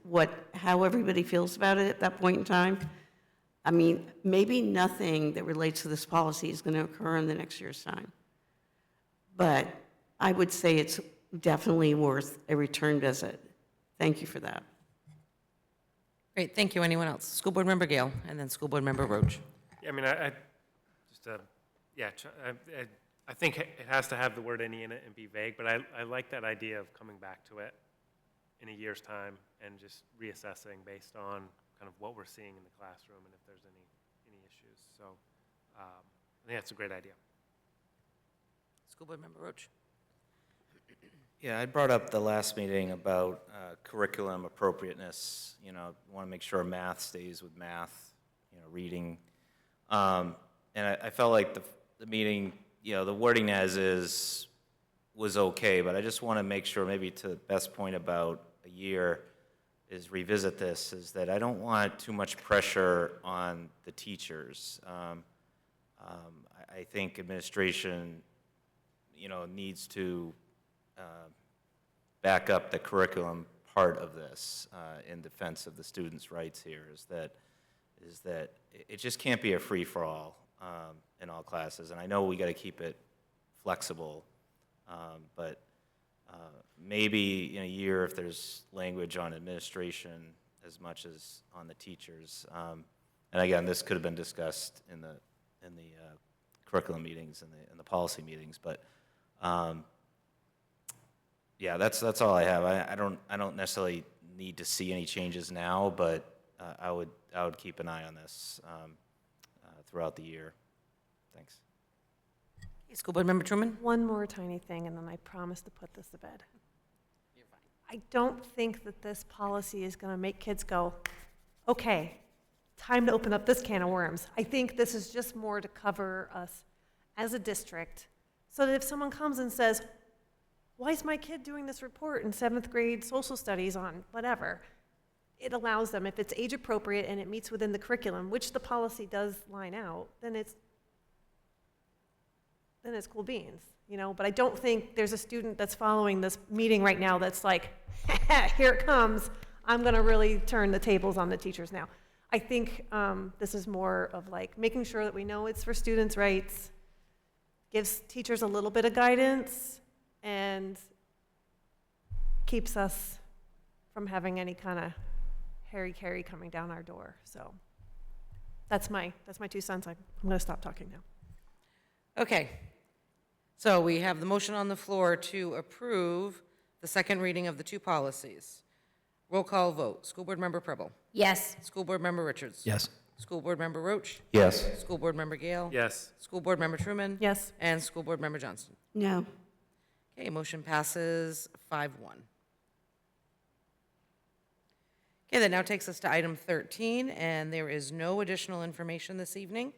how everybody feels about it at that point in time. I mean, maybe nothing that relates to this policy is going to occur in the next year's time. But I would say it's definitely worth a return visit. Thank you for that. Great, thank you. Anyone else? School Board Member Gale, and then School Board Member Roach. Yeah, I mean, I think it has to have the word any in it and be vague, but I like that idea of coming back to it in a year's time and just reassessing based on kind of what we're seeing in the classroom and if there's any issues. So I think that's a great idea. School Board Member Roach. Yeah, I brought up the last meeting about curriculum appropriateness. Want to make sure math stays with math, reading. And I felt like the meeting, the wording as is was okay, but I just want to make sure, maybe to Beth's point about a year, is revisit this, is that I don't want too much pressure on the teachers. I think administration, needs to back up the curriculum part of this in defense of the students' rights here, is that it just can't be a free-for-all in all classes. And I know we got to keep it flexible, but maybe in a year, if there's language on administration as much as on the teachers. And again, this could have been discussed in the curriculum meetings and the policy meetings, but yeah, that's all I have. I don't necessarily need to see any changes now, but I would keep an eye on this throughout the year. Thanks. School Board Member Truman? One more tiny thing, and then I promise to put this to bed. I don't think that this policy is going to make kids go, okay, time to open up this can of worms. I think this is just more to cover us as a district, so that if someone comes and says, why is my kid doing this report in 7th grade social studies on whatever, it allows them, if it's age appropriate and it meets within the curriculum, which the policy does line out, then it's cool beans, you know? But I don't think there's a student that's following this meeting right now that's like, here it comes, I'm gonna really turn the tables on the teachers now. I think this is more of like making sure that we know it's for students' rights, gives teachers a little bit of guidance, and keeps us from having any kind of harry-carry coming down our door. So that's my 2 cents. I'm gonna stop talking now. Okay. So we have the motion on the floor to approve the second reading of the 2 policies. Roll call vote. School Board Member Preble. Yes. School Board Member Richards. Yes. School Board Member Roach. Yes. School Board Member Gale. Yes. School Board Member Truman. Yes. And School Board Member Johnston. No. Okay, motion passes 5-1. Okay, that now takes us to item 13, and there is no additional information this evening.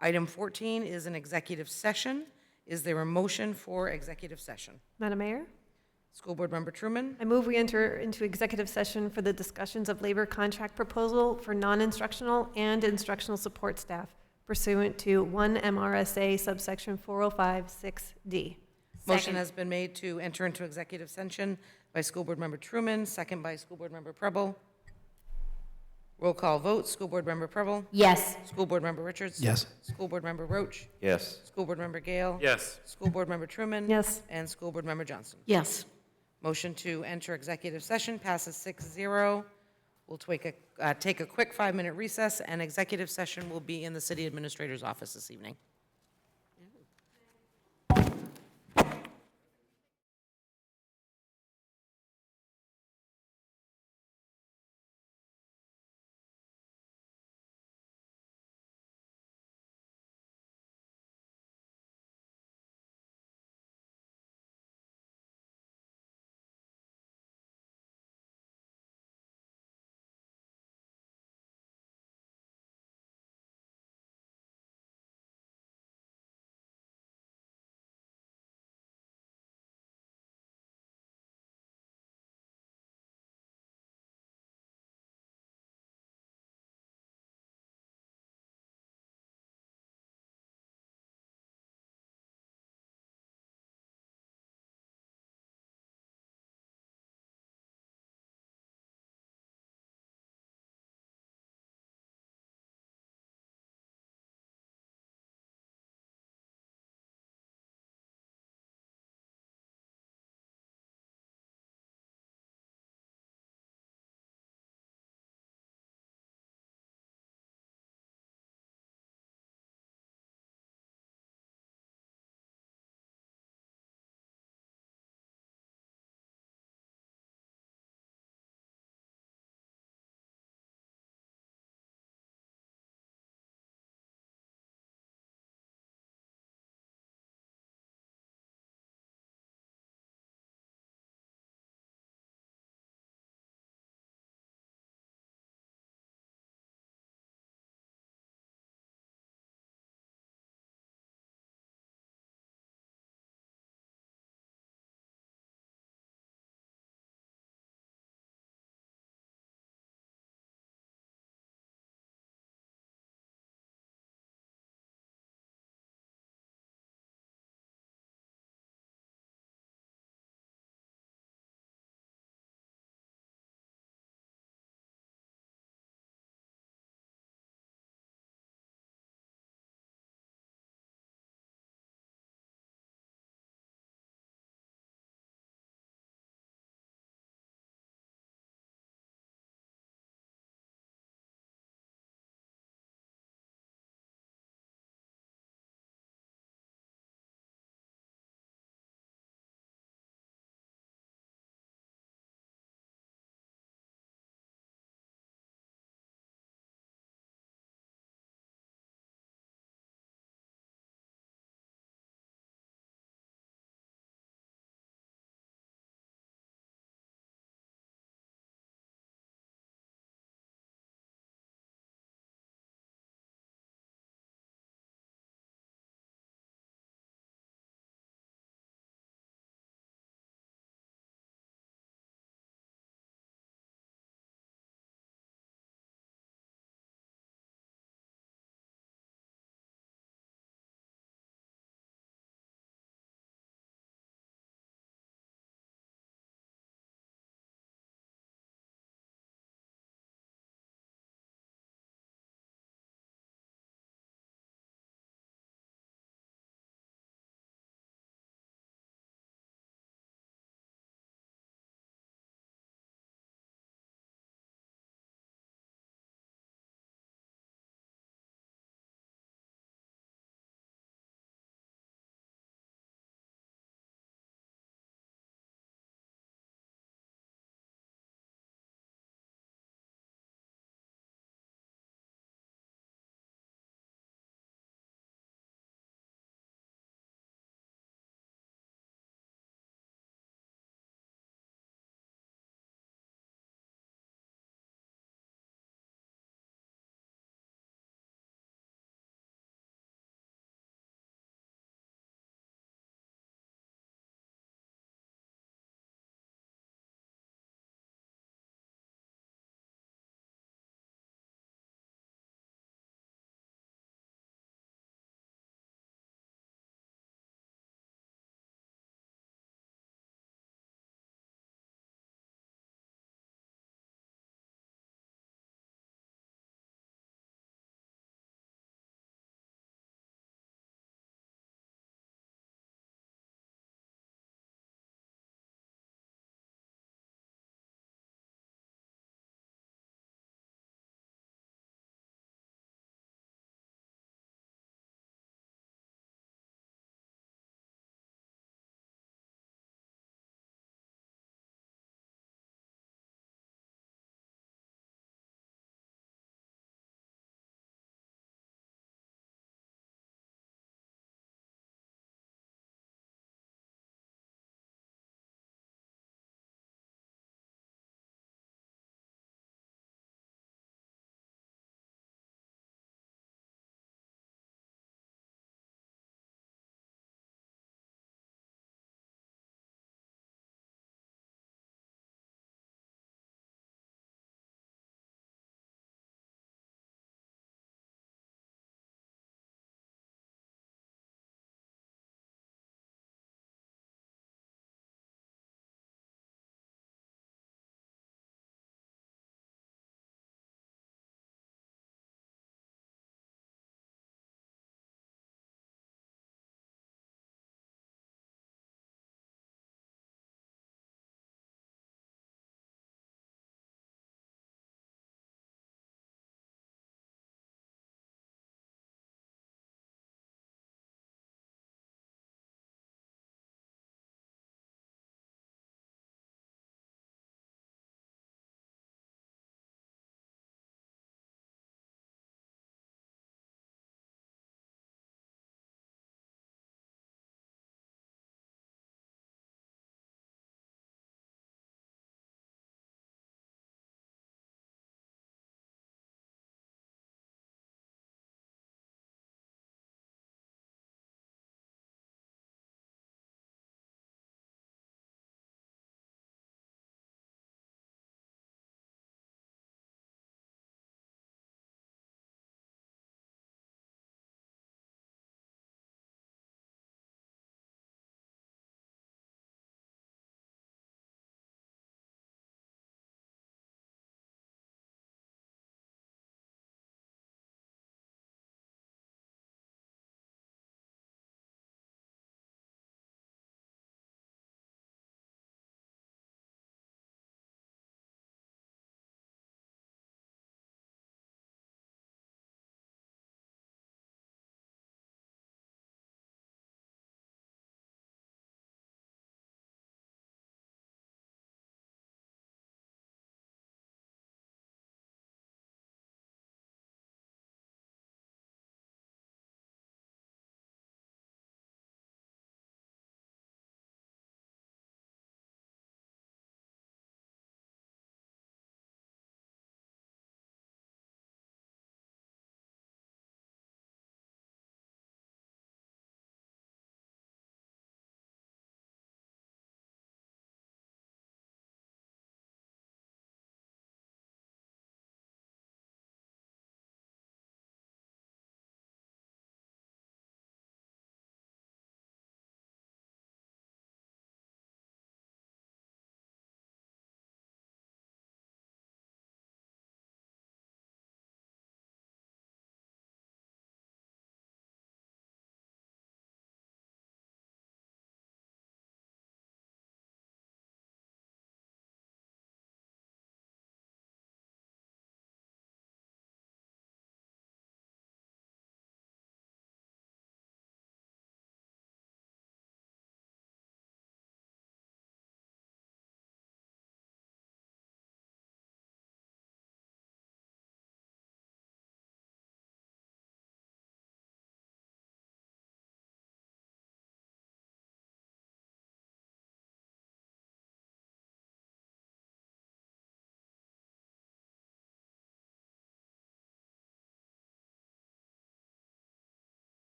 Item 14 is an executive session. Is there a motion for executive session? Madam Mayor? School Board Member Truman? I move we enter into executive session for the discussions of labor contract proposal for non-instructional and instructional support staff pursuant to 1 MRSA subsection 4056D. Motion Second. has been made to enter into executive session by School Board Member Truman, second by School Board Member Preble. Roll call vote. School Board Member Preble? Yes. School Board Member Richards? Yes. School Board Member Roach? Yes. School Board Member Gale? Yes. School Board Member Truman? Yes. And School Board Member Johnston. Yes. Motion to enter executive session passes 6-0. We'll take a quick 5-minute recess, and executive session will be in the city administrator's office this evening.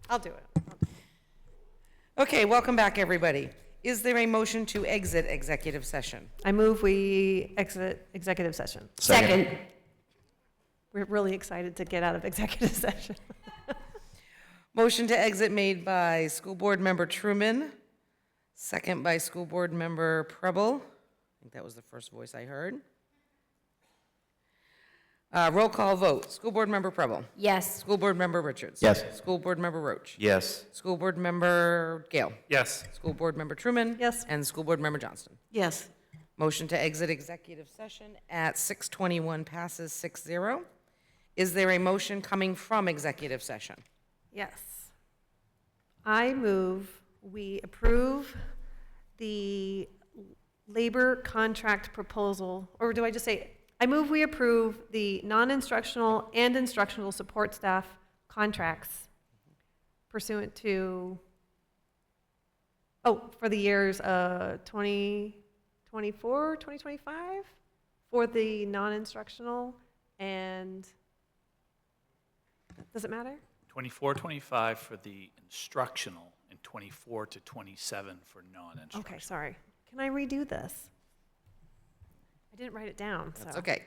I'll do it. Okay, welcome back, everybody. Is there a motion to exit executive session? I move we exit executive session. Second. We're really excited to get out of executive session. Motion to exit made by School Board Member Truman, second by School Board Member Preble. I think that was the first voice I heard. Roll call vote. School Board Member Preble. Yes. School Board Member Richards. Yes. School Board Member Roach. Yes. School Board Member Gale. Yes. School Board Member Truman. Yes. And School Board Member Johnston. Yes. Motion to exit executive session at 6:21 passes 6-0. Is there a motion coming from executive session? Yes. I move we approve the labor contract proposal, or do I just say, I move we approve the non-instructional and instructional support staff contracts pursuant to, for the years 2024, 2025, for the non-instructional and, does it matter? 24, 25 for the instructional, and 24 to 27 for non-instructional. Okay, sorry. Can I redo this? I didn't write it down, so. That's okay.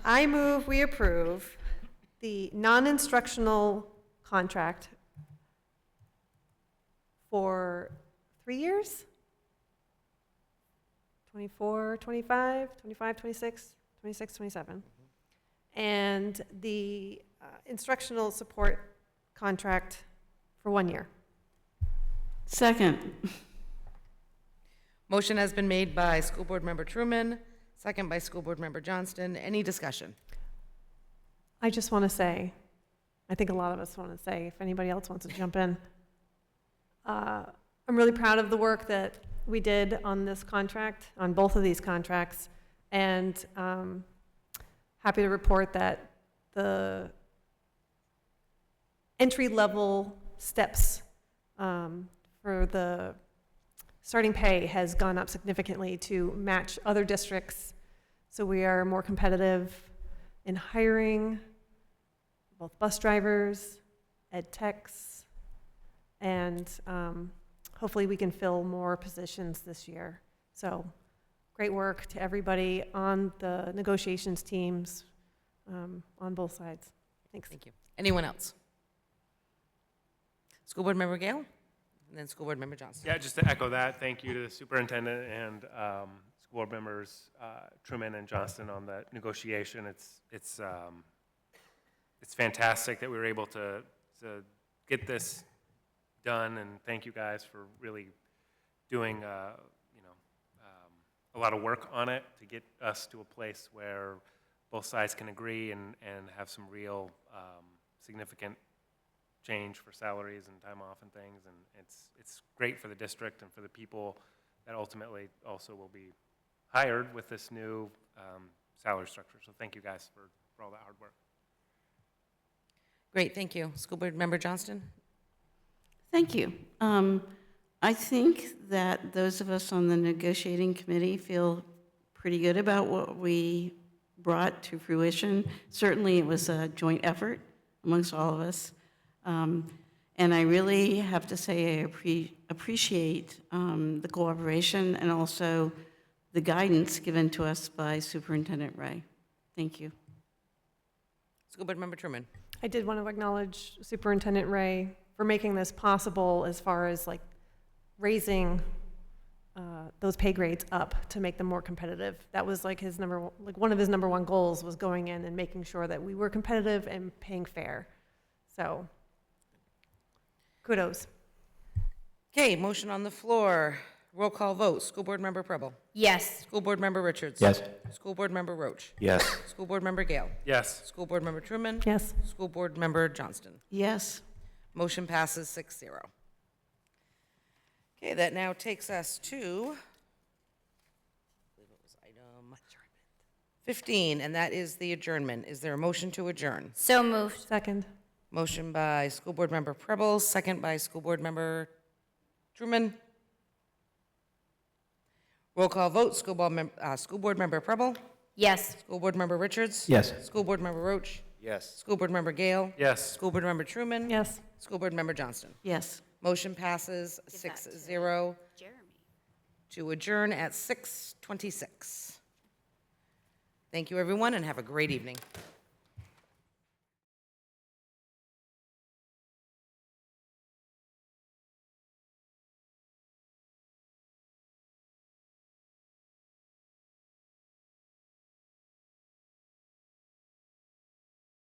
I move we approve the non-instructional contract for 3 years? 24, 25, 25, 26, 26, 27. And the instructional support contract for 1 year. Second. Motion has been made by School Board Member Truman, second by School Board Member Johnston. Any discussion? I just want to say, I think a lot of us want to say, if anybody else wants to jump in, I'm really proud of the work that we did on this contract, on both of these contracts, and happy to report that the entry-level steps for the starting pay has gone up significantly to match other districts. So we are more competitive in hiring both bus drivers, ed techs, and hopefully we can fill more positions this year. So great work to everybody on the negotiations teams on both sides. Thanks. Thank you. Anyone else? School Board Member Gale, and then School Board Member Johnston. Yeah, just to echo that, thank you to the superintendent and school board members Truman and Johnston on the negotiation. It's fantastic that we were able to get this done, and thank you guys for really doing a lot of work on it to get us to a place where both sides can agree and have some real significant change for salaries and time off and things, and it's great for the district and for the people that ultimately also will be hired with this new salary structure. So thank you guys for all that hard work. Great, thank you. School Board Member Johnston? Thank you. I think that those of us on the negotiating committee feel pretty good about what we brought to fruition. Certainly, it was a joint effort amongst all of us. And I really have to say I appreciate the cooperation and also the guidance given to us by Superintendent Ray. Thank you. School Board Member Truman? I did want to acknowledge Superintendent Ray for making this possible as far as like raising those pay grades up to make them more competitive. That was like one of his number one goals was going in and making sure that we were competitive and paying fair. So kudos. Okay, motion on the floor. Roll call vote. School Board Member Preble? Yes. School Board Member Richards? Yes. School Board Member Roach? Yes. School Board Member Gale? Yes. School Board Member Truman? Yes. School Board Member Johnston? Yes. Motion passes 6-0. Okay, that now takes us to, I believe it was item 15, and that is the adjournment. Is there a motion to adjourn? So moved. Second. Motion by School Board Member Preble, second by School Board Member Truman. Roll call vote. School Board Member Preble? Yes. School Board Member Richards? Yes. School Board Member Roach? Yes. School Board Member Gale. Yes. School Board Member Truman. Yes. School Board Member Johnston. Yes. Motion passes Give that to 6-0 Jeremy. to adjourn at 6:26. Thank you, everyone, and have a great evening.